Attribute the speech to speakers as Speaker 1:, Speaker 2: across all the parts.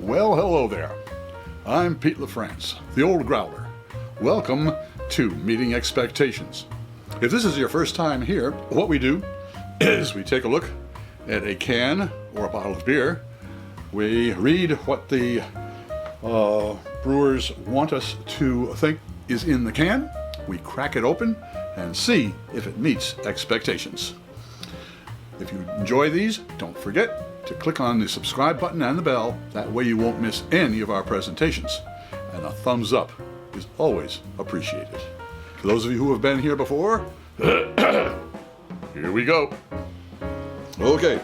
Speaker 1: Well, hello there. I'm Pete LaFrance, the old Growler. Welcome to Meeting Expectations. If this is your first time here, what we do is we take a look at a can or a bottle of beer. We read what the brewers want us to think is in the can. We crack it open and see if it meets expectations. If you enjoy these, don't forget to click on the subscribe button and the bell. That way you won't miss any of our presentations. And a thumbs up is always appreciated. For those of you who have been here before, here we go. Okay,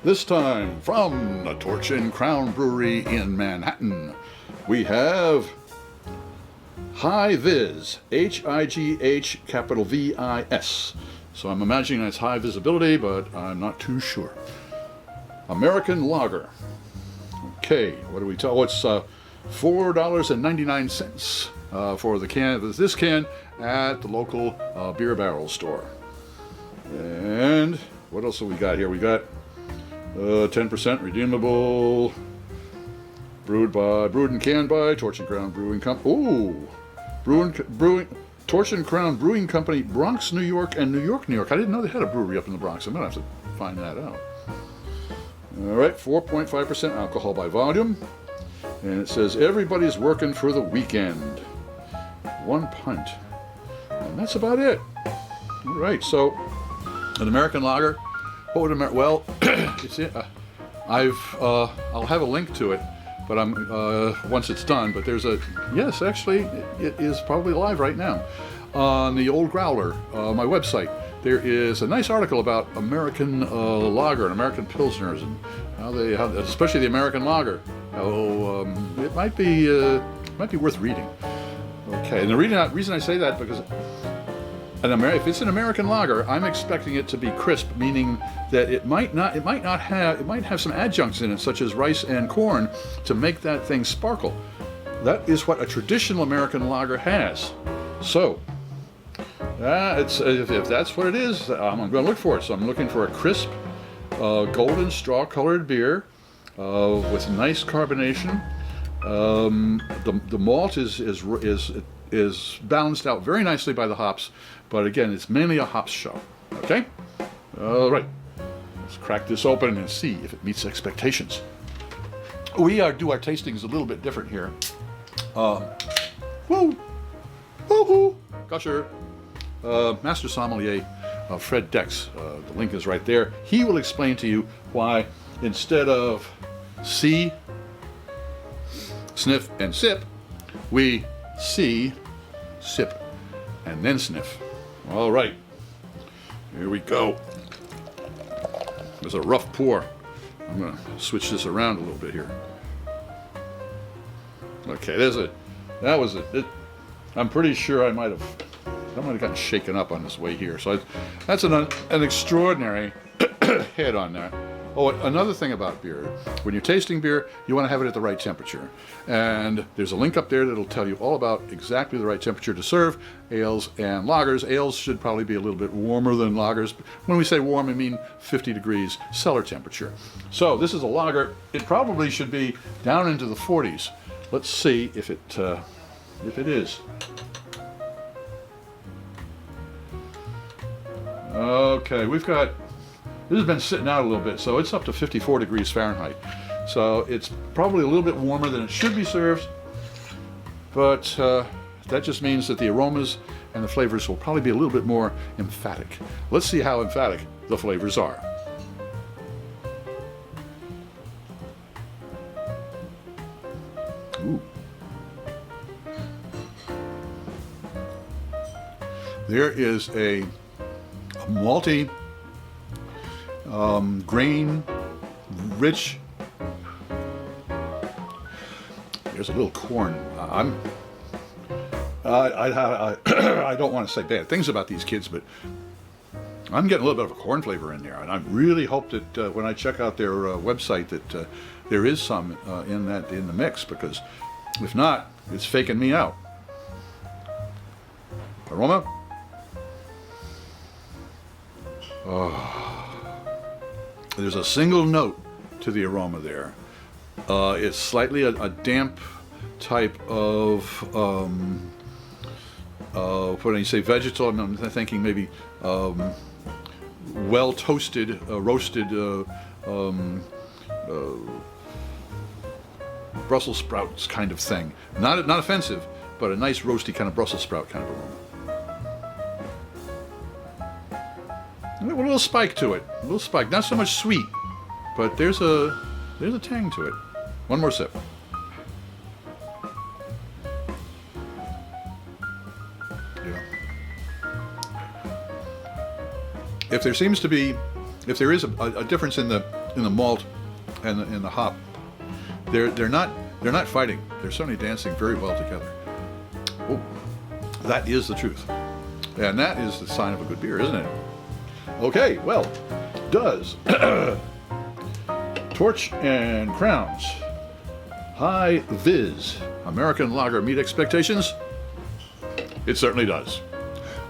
Speaker 1: this time from the Torch and Crown Brewery in Manhattan, we have Hi-Vis, H-I-G-H capital V-I-S. So I'm imagining that's high visibility, but I'm not too sure. American Lager. Okay, what do we tell? Oh, it's $4.99 for the can. This can at the local beer barrel store. And what else have we got here? We got 10% redeemable. Brewed and canned by Torch and Crown Brewing Company. Ooh, Torch and Crown Brewing Company, Bronx, New York, and New York, New York. I didn't know they had a brewery up in the Bronx. I'm gonna have to find that out. All right, 4.5% alcohol by volume. And it says, everybody's working for the weekend. 1 pint. And that's about it. All right, so an American lager. What would well, it's I'll have a link to it, but once it's done. But there's yes, actually, it is probably live right now on the old Growler, my website. There is a nice article about American lager and American pilsners and how especially the American lager. It might be worth reading. Okay, and the reason I say that because if it's an American lager, I'm expecting it to be crisp, meaning that it might have some adjuncts in it, such as rice and corn, to make that thing sparkle. That is what a traditional American lager has. So. If that's what it is, I'm going to look for it. So I'm looking for a crisp, golden straw-colored beer with nice carbonation. The malt is balanced out very nicely by the hops, but again, it's mainly a hops show. Okay, all right. Let's crack this open and see if it meets expectations. We do our tastings a little bit different here. Gusher. Master Sommelier Fred Dex, the link is right there. He will explain to you why instead of see, sniff, and sip, we see, sip, and then sniff. All right, here we go. There's a rough pour. I'm going to switch this around a little bit here. Okay, that was it. I'm pretty sure I might have gotten shaken up on this way here. So that's an extraordinary head on that. Oh, another thing about beer. When you're tasting beer, you want to have it at the right temperature. And there's a link up there that'll tell you all about exactly the right temperature to serve ales and lagers. Ales should probably be a little bit warmer than lagers. When we say warm, I mean 50 degrees cellar temperature. So this is a lager. It probably should be down into the 40s. Let's see if it is. Okay, this has been sitting out a little bit, so it's up to 54 degrees Fahrenheit. So it's probably a little bit warmer than it should be served, but that just means that the aromas and the flavors will probably be a little bit more emphatic. Let's see how emphatic the flavors are. Ooh. There is a malty, grain, rich. There's a little corn. I don't want to say bad things about these kids, but I'm getting a little bit of a corn flavor in there, and I really hope that when I check out their website that there is some in the mix, because if not, it's faking me out. Aroma. There's a single note to the aroma there. It's slightly a damp type of, what do you say, vegetal? I'm thinking maybe well toasted, roasted Brussels sprouts kind of thing. Not offensive, but a nice roasty kind of Brussels sprout kind of aroma. And a little spike to it. A little spike. Not so much sweet, but there's a tang to it. One more sip. Yeah. If there is a difference in the malt and in the hop, they're not fighting. They're certainly dancing very well together. Oh, that is the truth, and that is the sign of a good beer, isn't it? Okay, well, does Torch and Crown's Hi-Vis American Lager meet expectations? It certainly does.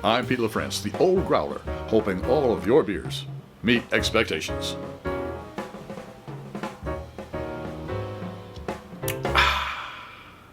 Speaker 1: I'm Pete LaFrance, the old growler, hoping all of your beers meet expectations.